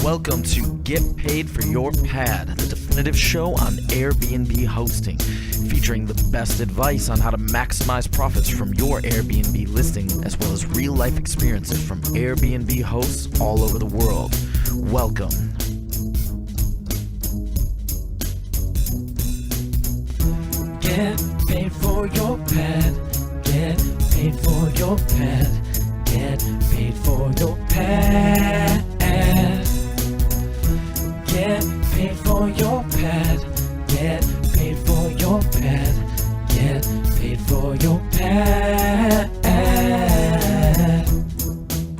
Welcome to Get Paid for Your Pad, the definitive show on Airbnb hosting, featuring the best advice on how to maximize profits from your Airbnb listing, as well as real-life experiences from Airbnb hosts all over the world. Welcome. Get paid for your pad. Get paid for your pad. Get paid for your pad. Get paid for your pad. Get paid for your pad. Get paid for your pad.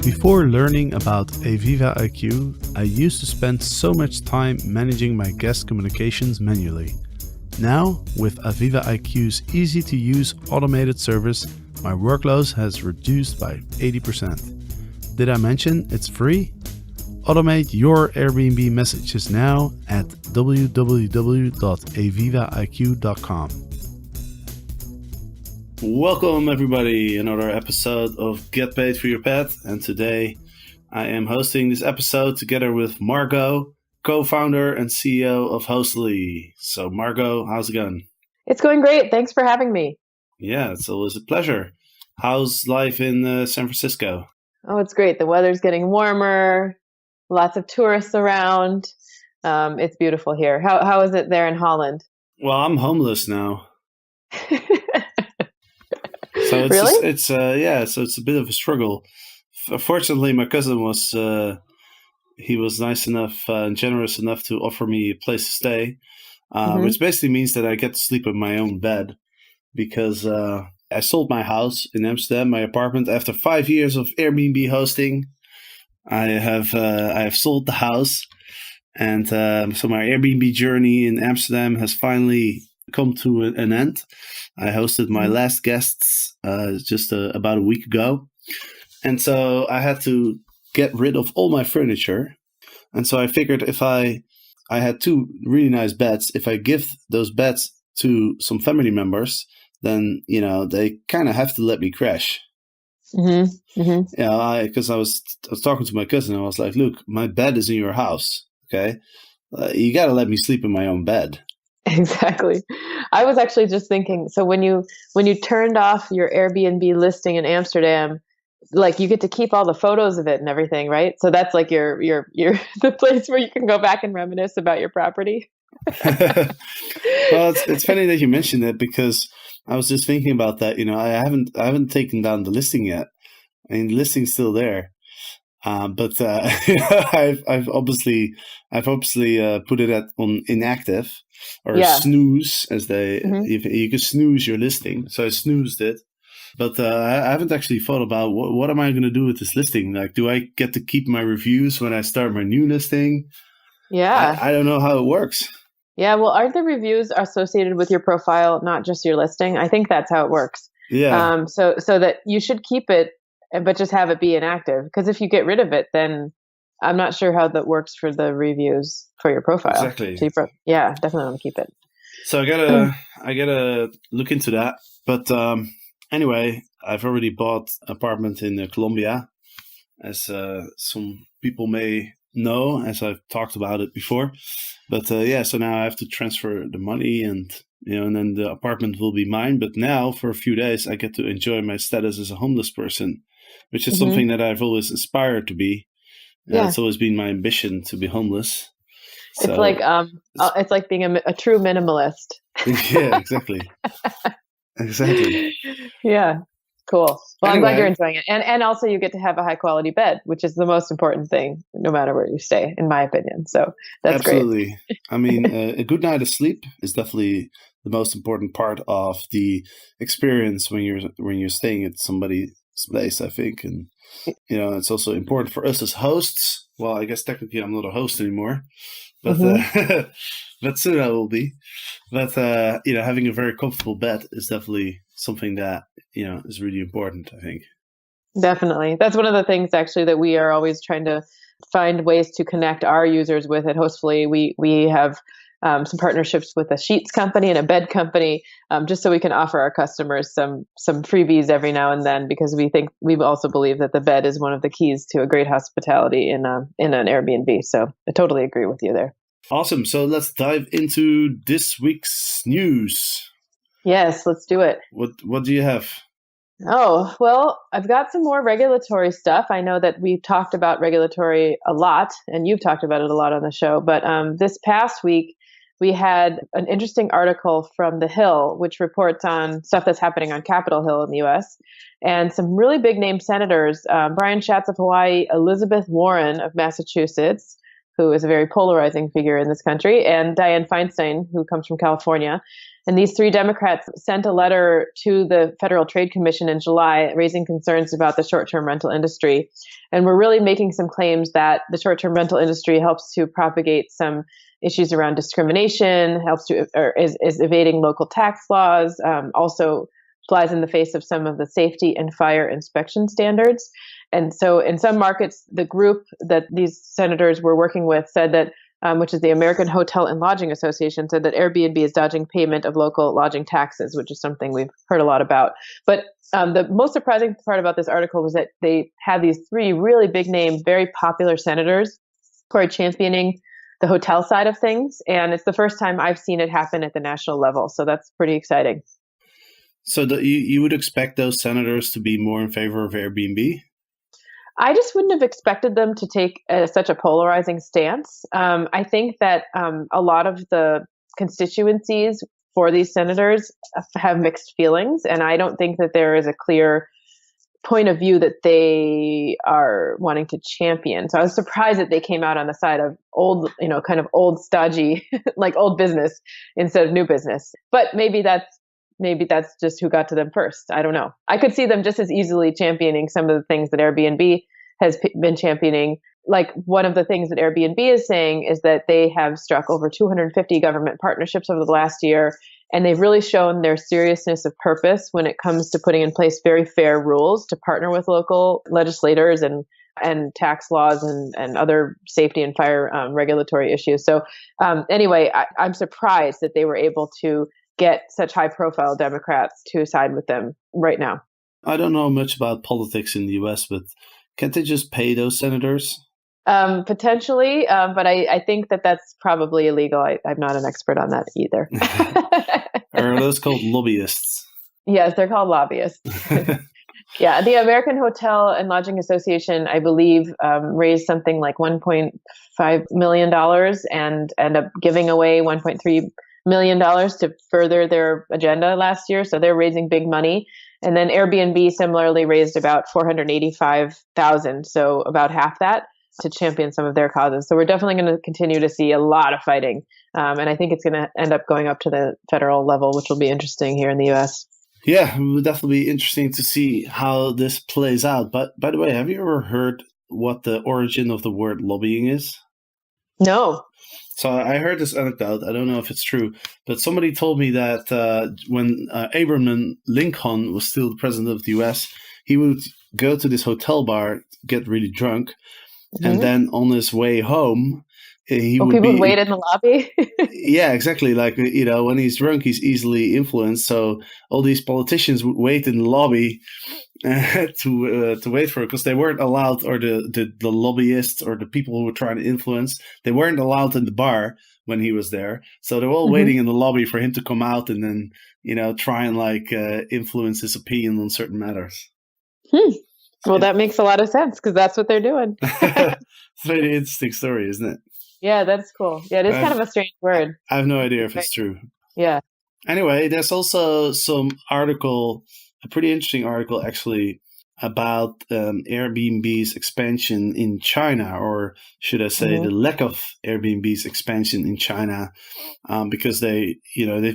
Before learning about Aviva IQ, I used to spend so much time managing my guest communications manually. Now, with Aviva IQ's easy-to-use automated service, my workload has reduced by 80%. Did I mention it's free? Automate your Airbnb messages now at www.avivaiq.com. Welcome everybody, another episode of Get Paid for Your Pet, and today I am hosting this episode together with Margot, co-founder and CEO of Hostfully. So Margot, how's it going? It's going great. Thanks for having me. Yeah, it's always a pleasure. How's life in San Francisco? Oh, it's great. The weather's getting warmer, lots of tourists around. It's beautiful here. How is it there in Holland? Well, I'm homeless now. So it's Really? so it's a bit of a struggle. Fortunately, my cousin was he was nice enough and generous enough to offer me a place to stay, which basically means that I get to sleep in my own bed because I sold my house in Amsterdam, my apartment, after 5 years of Airbnb hosting. I have sold the house, and so my Airbnb journey in Amsterdam has finally come to an end. I hosted my last guests just about a week ago, and so I had to get rid of all my furniture. And so I figured if I had two really nice beds, if I give those beds to some family members, then, you know, they kind of have to let me crash. Because I was talking to my cousin, and I was like, look, my bed is in your house, okay? You got to let me sleep in my own bed. Exactly. I was actually just thinking, so when you turned off your Airbnb listing in Amsterdam, like you get to keep all the photos of it and everything, right? So that's like your the place where you can go back and reminisce about your property. Well, it's funny that you mentioned that, because I was just thinking about that. You know, I haven't taken down the listing yet. I mean, the listing's still there, but I've obviously put it on inactive or snooze, as they you can snooze your listing. So I snoozed it. But I haven't actually thought about what am I going to do with this listing? Like, do I get to keep my reviews when I start my new listing? Yeah. I don't know how it works. Yeah, well, aren't the reviews associated with your profile, not just your listing? I think that's how it works. Yeah. So that you should keep it, but just have it be inactive. Because if you get rid of it, then I'm not sure how that works for the reviews for your profile. Exactly. So yeah, definitely want to keep it. So I gotta look into that. But anyway, I've already bought an apartment in Colombia, as some people may know, as I've talked about it before. But so now I have to transfer the money, and and then the apartment will be mine. But now for a few days I get to enjoy my status as a homeless person, which is something that I've always aspired to be. It's always been my ambition to be homeless. So, it's like being a true minimalist. Yeah, exactly. Exactly. Yeah. Cool. Well, Anyway. I'm glad you're enjoying it. And also you get to have a high quality bed, which is the most important thing, no matter where you stay, in my opinion. So that's Absolutely. great. I mean, a good night of sleep is definitely the most important part of the experience when you're staying at somebody's place, I think. And, it's also important for us as hosts. Well, I guess technically I'm not a host anymore, but, but soon I will be. But, having a very comfortable bed is definitely something that, is really important, I think. Definitely. That's one of the things actually that we are always trying to find ways to connect our users with at Hostfully. We have some partnerships with a sheets company and a bed company, just so we can offer our customers some freebies every now and then, because we also believe that the bed is one of the keys to a great hospitality in an Airbnb. So I totally agree with you there. Awesome. So let's dive into this week's news. Yes, let's do it. What do you have? Oh, well, I've got some more regulatory stuff. I know that we've talked about regulatory a lot, and you've talked about it a lot on the show. But this past week, we had an interesting article from The Hill, which reports on stuff that's happening on Capitol Hill in the U.S. And some really big name senators, Brian Schatz of Hawaii, Elizabeth Warren of Massachusetts, who is a very polarizing figure in this country, and Dianne Feinstein, who comes from California. And these three Democrats sent a letter to the Federal Trade Commission in July raising concerns about the short-term rental industry. And we're really making some claims that the short-term rental industry helps to propagate some issues around discrimination, is evading local tax laws, also flies in the face of some of the safety and fire inspection standards. And so in some markets, the group that these senators were working with said that, which is the American Hotel and Lodging Association, said that Airbnb is dodging payment of local lodging taxes, which is something we've heard a lot about. But the most surprising part about this article was that they had these three really big name, very popular senators who are championing the hotel side of things. And it's the first time I've seen it happen at the national level. So that's pretty exciting. So you would expect those senators to be more in favor of Airbnb? I just wouldn't have expected them to take such a polarizing stance. I think that a lot of the constituencies for these senators have mixed feelings, and I don't think that there is a clear point of view that they are wanting to champion. So I was surprised that they came out on the side of old, kind of old stodgy, like old business instead of new business. But maybe that's just who got to them first. I don't know. I could see them just as easily championing some of the things that Airbnb has been championing. Like one of the things that Airbnb is saying is that they have struck over 250 government partnerships over the last year, and they've really shown their seriousness of purpose when it comes to putting in place very fair rules to partner with local legislators and tax laws and other safety and fire regulatory issues. So anyway, I'm surprised that they were able to get such high-profile Democrats to side with them right now. I don't know much about politics in the U.S., but can't they just pay those senators? Potentially, but I think that that's probably illegal. I'm not an expert on that either. Are those called lobbyists? Yes, they're called lobbyists. Yeah, the American Hotel and Lodging Association, I believe, raised something like $1.5 million and ended up giving away $1.3 million to further their agenda last year. So they're raising big money. And then Airbnb similarly raised about $485,000, so about half that, to champion some of their causes. So we're definitely going to continue to see a lot of fighting. And I think it's going to end up going up to the federal level, which will be interesting here in the U.S. Yeah, it would definitely be interesting to see how this plays out. But by the way, have you ever heard what the origin of the word lobbying is? No. So I heard this anecdote. I don't know if it's true, but somebody told me that when Abraham Lincoln was still the president of the U.S., he would go to this hotel bar, get really drunk, and then on his way home, people would wait in the lobby. Yeah, exactly. Like, when he's drunk, he's easily influenced. So all these politicians would wait in the lobby to wait for it, because they weren't allowed, or the lobbyists or the people who were trying to influence, they weren't allowed in the bar when he was there. So they were all waiting in the lobby for him to come out and then, try and influence his opinion on certain matters. Well, that makes a lot of sense, because that's what they're doing. It's a very interesting story, isn't it? Yeah, that's cool. Yeah, it is kind of a strange word. I have no idea if it's true. Yeah. Anyway, there's also a pretty interesting article actually, about Airbnb's expansion in China, or should I say the lack of Airbnb's expansion in China, because they've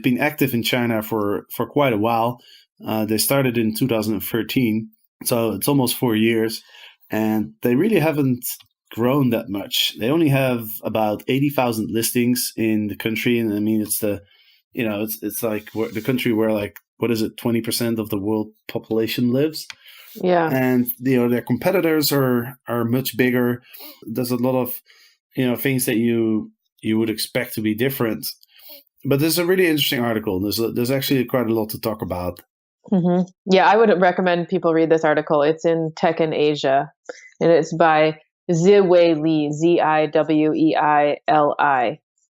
been active in China for quite a while. They started in 2013, so it's almost 4 years, and they really haven't grown that much. They only have about 80,000 listings in the country, and I mean it's it's like the country where 20% of the world population lives. Yeah, and their competitors are much bigger. There's a lot of things that you you would expect to be different. But this is a really interesting article. There's actually quite a lot to talk about. Mm-hmm. Yeah, I would recommend people read this article. It's in Tech in Asia, and it's by Ziwei Li, Ziweili.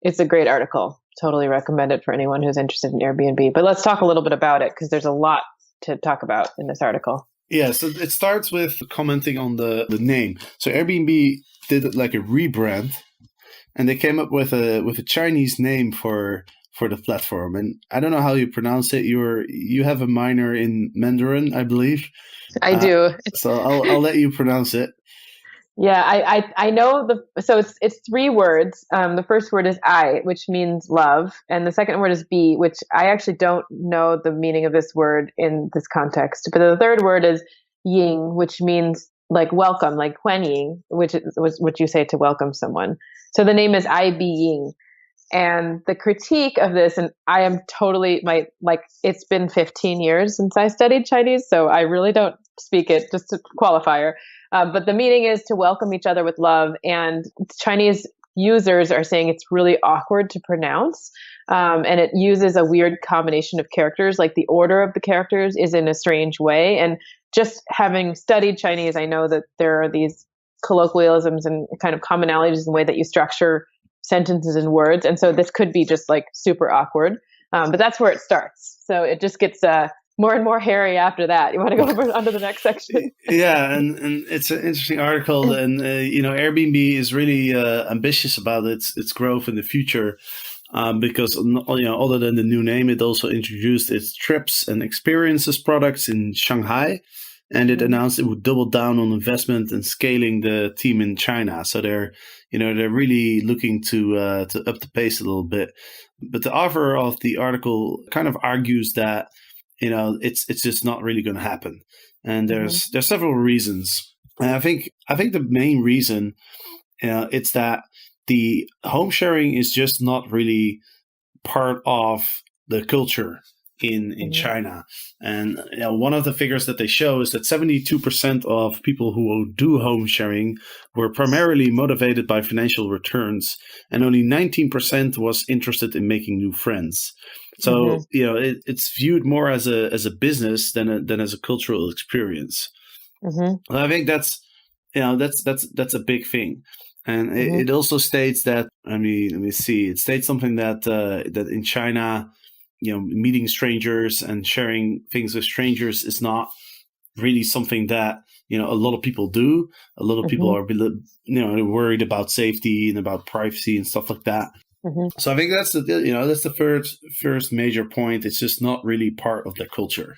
It's a great article. Totally recommend it for anyone who's interested in Airbnb. But let's talk a little bit about it because there's a lot to talk about in this article. Yeah, so it starts with commenting on the name. So Airbnb did like a rebrand, and they came up with a Chinese name for the platform. And I don't know how you pronounce it. You have a minor in Mandarin, I believe. I do. So I'll let you pronounce it. Yeah, I know so it's 3 words. The first word is I, which means love, and the second word is B, which I actually don't know the meaning of this word in this context. But the third word is Ying, which means like welcome, like Huan Ying, which was what you say to welcome someone. So the name is I Bi Ying. And the critique of this, and I am totally it's been 15 years since I studied Chinese, so I really don't speak it, just a qualifier. But the meaning is to welcome each other with love. And Chinese users are saying it's really awkward to pronounce. And it uses a weird combination of characters, like the order of the characters is in a strange way. And just having studied Chinese, I know that there are these colloquialisms and kind of commonalities in the way that you structure sentences and words. And so this could be just like super awkward. But that's where it starts. So it just gets more and more hairy after that. You want to go over onto the next section? Yeah, and it's an interesting article. And, Airbnb is really ambitious about its growth in the future because, other than the new name, it also introduced its trips and experiences products in Shanghai. And it announced it would double down on investment and scaling the team in China. So they're really looking to up the pace a little bit. But the author of the article kind of argues that it's just not really going to happen. And there's several reasons. And I think the main reason it's that the home sharing is just not really part of the culture in China. And one of the figures that they show is that 72% of people who do home sharing were primarily motivated by financial returns, and only 19% was interested in making new friends. So it's viewed more as a business than as a cultural experience. And I think that's a big thing. And it also states that, let me see, it states something that in China, meeting strangers and sharing things with strangers is not really something that, a lot of people do. A lot of people are, worried about safety and about privacy and stuff like that. So I think that's the first major point. It's just not really part of the culture.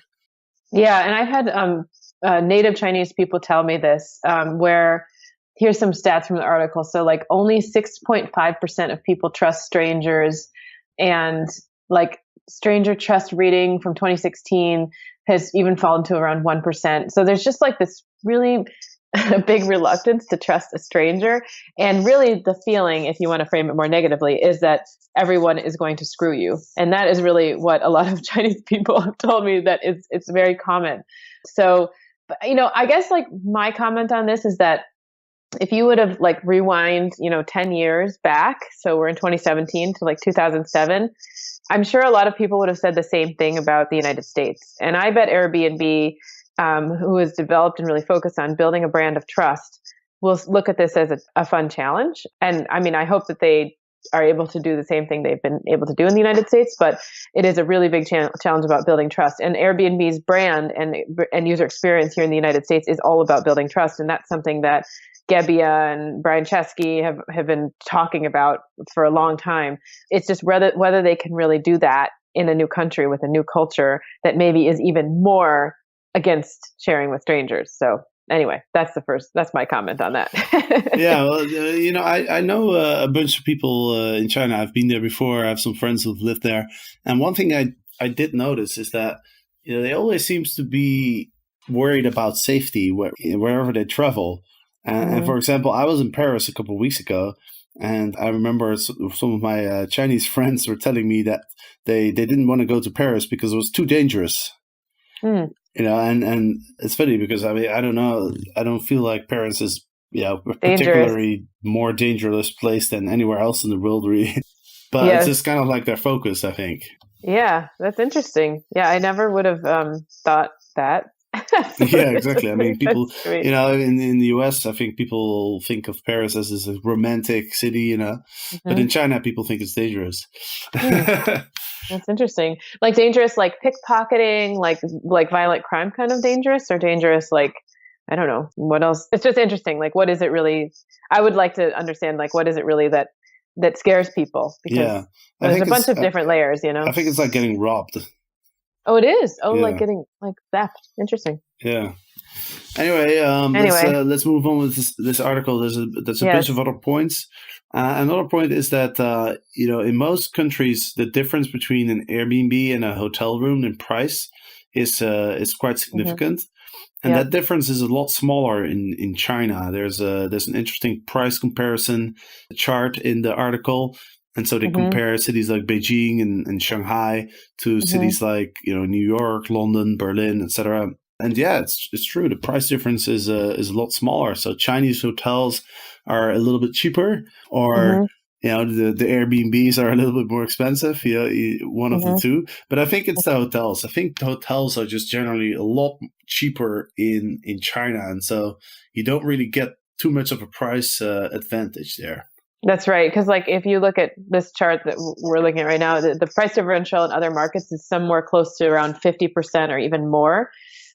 Yeah. And I've had native Chinese people tell me this, where here's some stats from the article. So like only 6.5% of people trust strangers, and like stranger trust rating from 2016 has even fallen to around 1%. So there's just like this really big reluctance to trust a stranger. And really the feeling, if you want to frame it more negatively, is that everyone is going to screw you. And that is really what a lot of Chinese people have told me, that it's very common. So, I guess like my comment on this is that if you would have like rewind, 10 years back, so we're in 2017 to like 2007, I'm sure a lot of people would have said the same thing about the United States. And I bet Airbnb, who has developed and really focused on building a brand of trust, will look at this as a fun challenge. And I mean, I hope that they are able to do the same thing they've been able to do in the United States, but it is a really big challenge about building trust. And Airbnb's brand and user experience here in the United States is all about building trust. And that's something that Gebbia and Brian Chesky have been talking about for a long time. It's just whether they can really do that in a new country with a new culture that maybe is even more against sharing with strangers. So anyway, that's my comment on that. Yeah, well, I know a bunch of people in China. I've been there before. I have some friends who've lived there. And one thing I did notice is that they always seems to be worried about safety wherever they travel. And for example, I was in Paris a couple of weeks ago, and I remember some of my Chinese friends were telling me that they didn't want to go to Paris because it was too dangerous. And it's funny because I don't know, I don't feel like Paris is a Dangerous. particularly more dangerous place than anywhere else in the world, really. But Yes. it's just kind of like their focus, I think. Yeah, that's interesting. Yeah, I never would have thought that. Yeah, exactly. I mean, people, That's great. in the US, I think people think of Paris as this romantic city, but in China, people think it's dangerous. That's interesting. Like dangerous, like pickpocketing, like violent crime kind of dangerous, or dangerous like, I don't know, what else? It's just interesting. Like, what is it really? I would like to understand, like, what is it really that scares people? Because Yeah, there's a bunch of different layers, I think it's like getting robbed. Oh, it is. Oh, Yeah. like getting like theft. Interesting. Yeah. Anyway, let's move on with this article. There's a bunch of other points. Another point is that in most countries, the difference between an Airbnb and a hotel room in price is quite significant, and that difference is a lot smaller in China. There's an interesting price comparison chart in the article. And so they compare cities like Beijing and Shanghai to cities like New York, London, Berlin, etc. And yeah, it's true. The price difference is a lot smaller. So Chinese hotels are a little bit cheaper, or the Airbnbs are a little bit more expensive. One of the two. But I think it's the hotels. I think the hotels are just generally a lot cheaper in China, and so you don't really get too much of a price advantage there. That's right. Because like if you look at this chart that we're looking at right now, the price differential in other markets is somewhere close to around 50% or even more.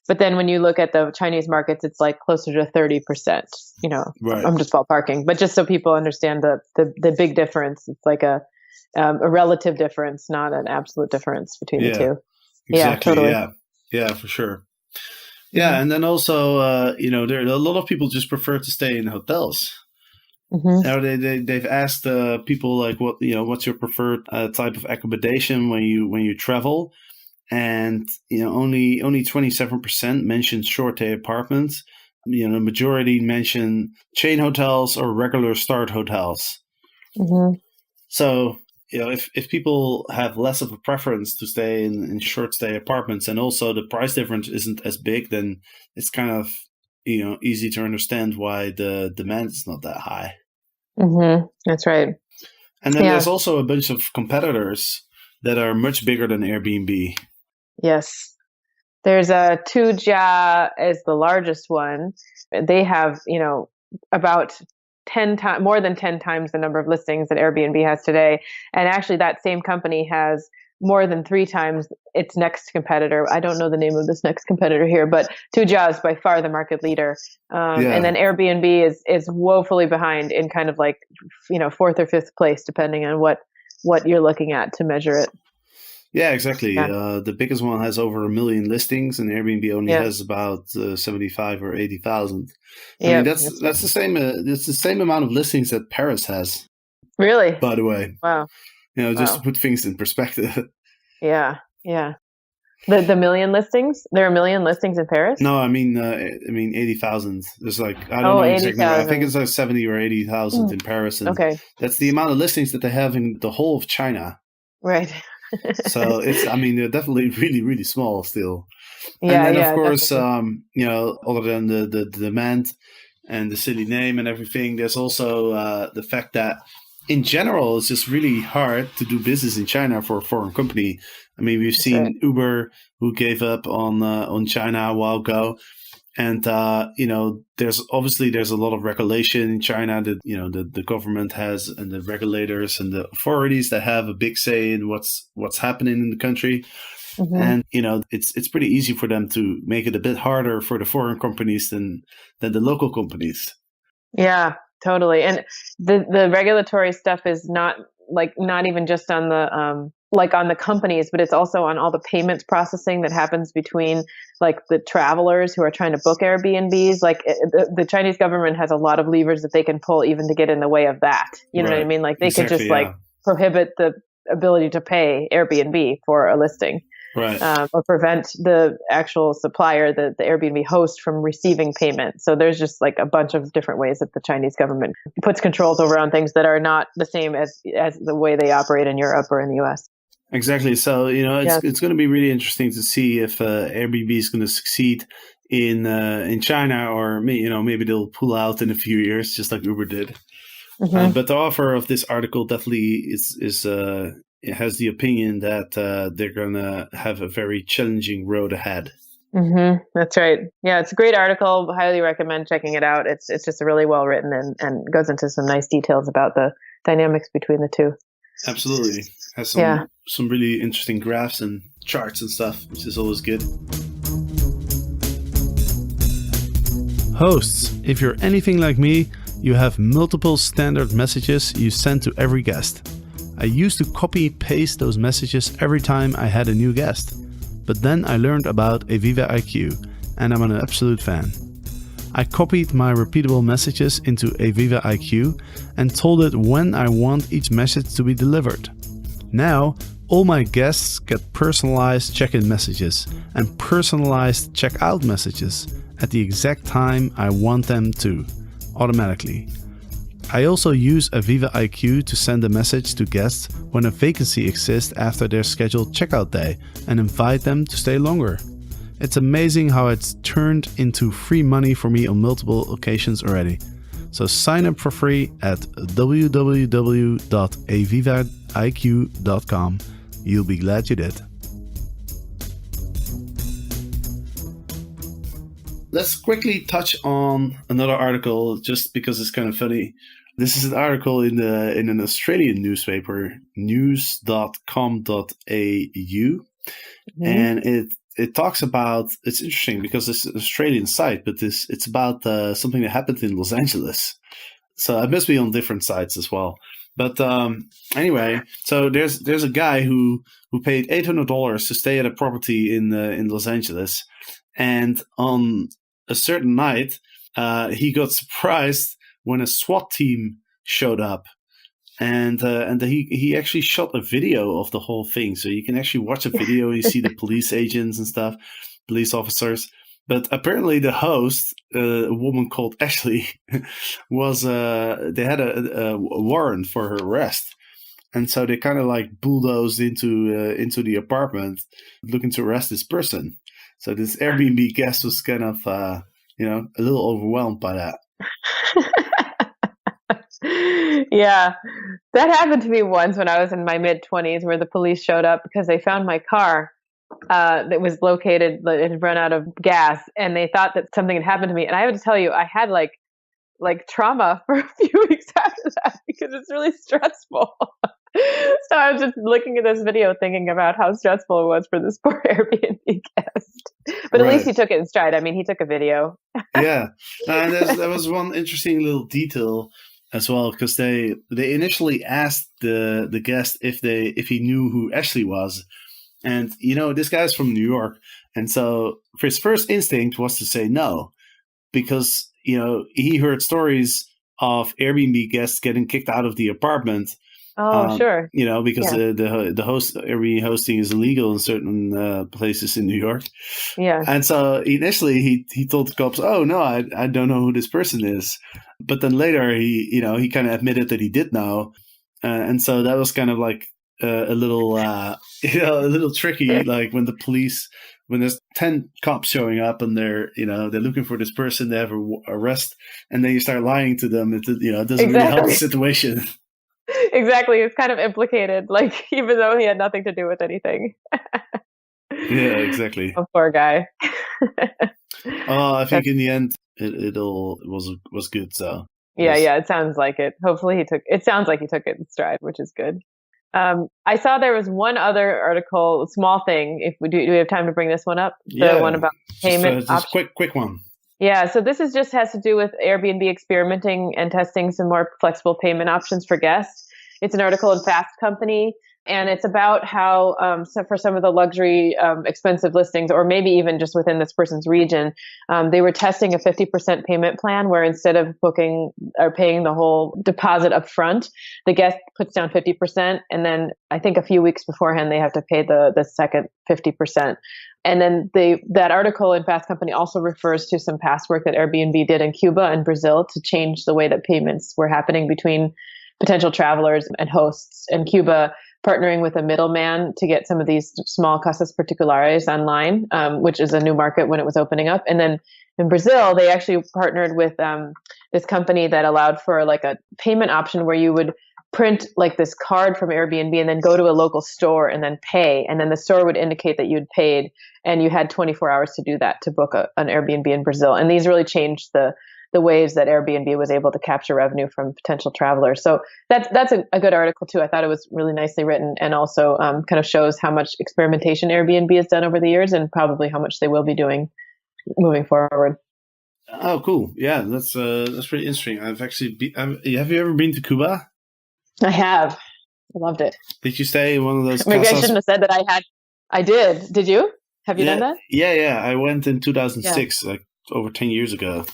But then when you look at the Chinese markets, it's like closer to 30%. Right. I'm just ballparking, but just so people understand the big difference, it's like a relative difference, not an absolute difference between the two. Exactly. Yeah, totally. Yeah, for sure. Yeah, and then also, there are a lot of people just prefer to stay in hotels. Now they've asked people like what's your preferred type of accommodation when you travel, and only 27% mentioned short stay apartments. The majority mention chain hotels or regular start hotels. So if people have less of a preference to stay in short stay apartments, and also the price difference isn't as big, then it's kind of easy to understand why the demand is not that high. That's right. And then there's also a bunch of competitors that are much bigger than Airbnb. Yes. There's Tujia is the largest one. They have, about 10 times, more than 10 times the number of listings that Airbnb has today. And actually that same company has more than 3 times its next competitor. I don't know the name of this next competitor here, but Tujia is by far the market leader. And then Airbnb is woefully behind in kind of like, 4th or 5th place, depending on what you're looking at to measure it. Yeah, exactly. Yeah. The biggest one has over 1 million listings, and Airbnb only has about 75 or 80,000. I mean, that's the same. It's the same amount of listings that Paris has. Really? By the way. Wow. Just to put things in perspective. Yeah. The million listings? There are 1 million listings in Paris? No, I mean 80,000. There's like I don't know exactly. I think it's like 70 or 80,000 in Paris, and that's the amount of listings that they have in the whole of China. Right. So they're definitely really, really small still. Yeah, and then of course, other than the demand and the silly name and everything, there's also the fact that in general, it's just really hard to do business in China for a foreign company. I mean, we've seen Uber who gave up on China a while ago. And, there's a lot of regulation in China that, the government has, and the regulators and the authorities that have a big say in what's happening in the country. And, it's pretty easy for them to make it a bit harder for the foreign companies than the local companies. Yeah, totally. And the regulatory stuff is not even just on the, on the companies, but it's also on all the payments processing that happens between like the travelers who are trying to book Airbnbs. Like the Chinese government has a lot of levers that they can pull even to get in the way of that. You know what I mean? Like they could just prohibit the ability to pay Airbnb for a listing. Right. Or prevent the actual supplier, the Airbnb host, from receiving payment. So there's just like a bunch of different ways that the Chinese government puts controls over on things that are not the same as the way they operate in Europe or in the US. Exactly. So, it's going to be really interesting to see if Airbnb is going to succeed in China, or maybe they'll pull out in a few years, just like Uber did. But the author of this article definitely it has the opinion that they're gonna have a very challenging road ahead. That's right. Yeah, it's a great article. Highly recommend checking it out. It's just really well written and goes into some nice details about the dynamics between the two. Absolutely. Has some really interesting graphs and charts and stuff, which is always good. Hosts, if you're anything like me, you have multiple standard messages you send to every guest. I used to copy-paste those messages every time I had a new guest. But then I learned about Aviva IQ, and I'm an absolute fan. I copied my repeatable messages into Aviva IQ and told it when I want each message to be delivered. Now, all my guests get personalized check-in messages and personalized check-out messages at the exact time I want them to, automatically. I also use Aviva IQ to send a message to guests when a vacancy exists after their scheduled checkout day and invite them to stay longer. It's amazing how it's turned into free money for me on multiple occasions already. So sign up for free at www.avivaiq.com. You'll be glad you did. Let's quickly touch on another article, just because it's kind of funny. This is an article in an Australian newspaper, news.com.au, and it talks about. It's interesting because it's an Australian site, but it's about something that happened in Los Angeles. So it must be on different sites as well. But anyway, so there's a guy who paid $800 to stay at a property in Los Angeles, and on a certain night, he got surprised when a SWAT team showed up, and he actually shot a video of the whole thing, so you can actually watch a video. You see the police agents and stuff, police officers. But apparently, the host, a woman called Ashley, they had a warrant for her arrest, and so they kind of like bulldozed into the apartment, looking to arrest this person. So this Airbnb guest was kind of a little overwhelmed by that. Yeah, that happened to me once when I was in my mid-20s, where the police showed up because they found my car that was located, it had run out of gas, and they thought that something had happened to me. And I have to tell you, I had like trauma for a few weeks after that because it's really stressful. So I was just looking at this video thinking about how stressful it was for this poor Airbnb guest. But at least he took it in stride. I mean, he took a video. Yeah. And there was one interesting little detail as well, because they initially asked the guest if he knew who Ashley was. And, this guy's from New York. And so his first instinct was to say no, because, he heard stories of Airbnb guests getting kicked out of the apartment. Oh, sure. Because the host Airbnb hosting is illegal in certain places in New York. Yeah. And so initially he told the cops, "Oh no, I don't know who this person is." But then later he kind of admitted that he did know, and so that was kind of like a little a little tricky. Like when there's 10 cops showing up and they're looking for this person, they have an arrest, and then you start lying to them. It doesn't really help the situation. Exactly. It's kind of implicated, like, even though he had nothing to do with anything. Yeah, exactly. Oh, poor guy. I think in the end, it all was good. So yeah, it sounds like it. Hopefully it sounds like he took it in stride, which is good. I saw there was one other article, small thing. If do we have time to bring this one up? The one about payment just quick one. Yeah, so this has to do with Airbnb experimenting and testing some more flexible payment options for guests. It's an article in Fast Company, and it's about how for some of the luxury expensive listings, or maybe even just within this person's region, they were testing a 50% payment plan where instead of booking or paying the whole deposit up front, the guest puts down 50%, and then I think a few weeks beforehand they have to pay the second 50%. And then that article in Fast Company also refers to some past work that Airbnb did in Cuba and Brazil to change the way that payments were happening between potential travelers and hosts. In Cuba, partnering with a middleman to get some of these small casas particulares online, which is a new market when it was opening up. And then in Brazil, they actually partnered with this company that allowed for like a payment option where you would print like this card from Airbnb and then go to a local store and then pay. And then the store would indicate that you'd paid, and you had 24 hours to do that, to book an Airbnb in Brazil. And these really changed the ways that Airbnb was able to capture revenue from potential travelers. So that's a good article too. I thought it was really nicely written, and also kind of shows how much experimentation Airbnb has done over the years, and probably how much they will be doing moving forward. Oh, cool. Yeah, that's pretty interesting. I've actually have you ever been to Cuba? I have. I loved it. Did you stay in one of those Maybe casas? I shouldn't have said that I had. I did. Did you? Have you done that? Yeah. I went in 2006, like over 10 years ago.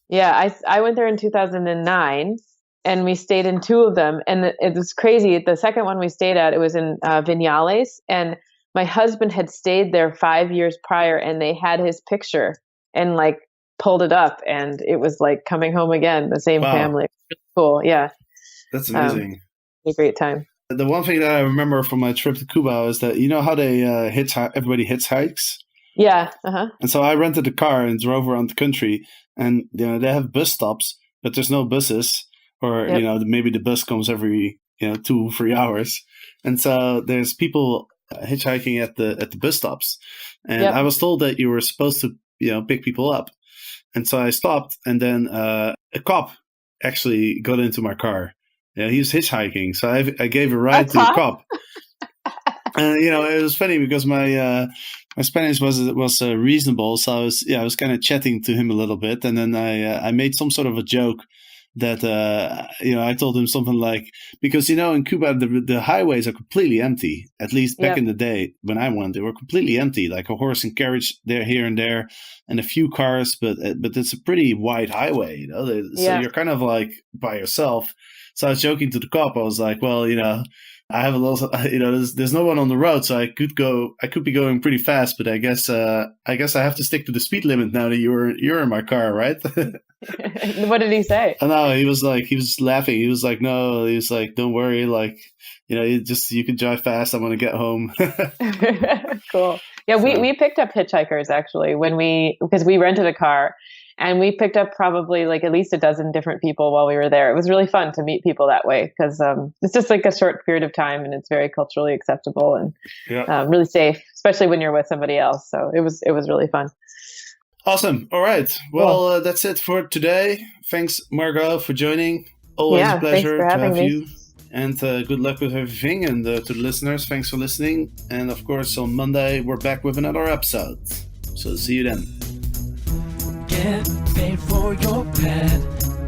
Yeah, I went there in 2009, and we stayed in two of them. And it was crazy. The second one we stayed at, it was in Vinales. And my husband had stayed there 5 years prior, and they had his picture and like pulled it up. And it was like coming home again, the same family. Really cool. Yeah. That's amazing. A great time. The one thing that I remember from my trip to Cuba is that, you know how they everybody hitchhikes? Yeah. Uh-huh. And so I rented a car and drove around the country, and they have bus stops, but there's no buses, or maybe the bus comes every 2-3 hours, and so there's people hitchhiking at the bus stops, and I was told that you were supposed to pick people up, and so I stopped, and then a cop actually got into my car. Yeah, he was hitchhiking, so I gave a ride to the cop. And it was funny because my Spanish was reasonable, so I was kind of chatting to him a little bit, and then I made some sort of a joke that I told him something like, because in Cuba the highways are completely empty. At least back in the day when I went, they were completely empty, like a horse and carriage there, here and there, and a few cars, but it's a pretty wide highway, so you're kind of like by yourself. So I was joking to the cop. I was like, well, I have a little, there's no one on the road, so I could be going pretty fast, but I guess I have to stick to the speed limit now that you're in my car, right? What did he say? Oh, no, he was laughing. He was like, no, he was like, don't worry, like, you can drive fast. I want to get home. Cool. Yeah, we picked up hitchhikers actually because we rented a car. And we picked up probably like at least a dozen different people while we were there. It was really fun to meet people that way because it's just like a short period of time, and it's very culturally acceptable and really safe, especially when you're with somebody else. So it was really fun. Awesome. All right. Well, that's it for today. Thanks, Margot, for joining. Always a pleasure to have you. And good luck with everything. And to the listeners, thanks for listening. And of course, on Monday, we're back with another episode. So see you then. Get paid for your pet.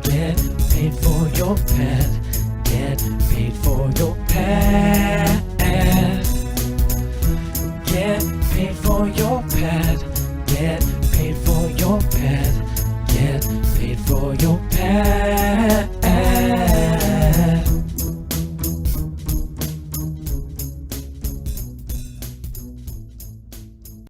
Get paid for your pet. Get paid for your pet. Get paid for your pet.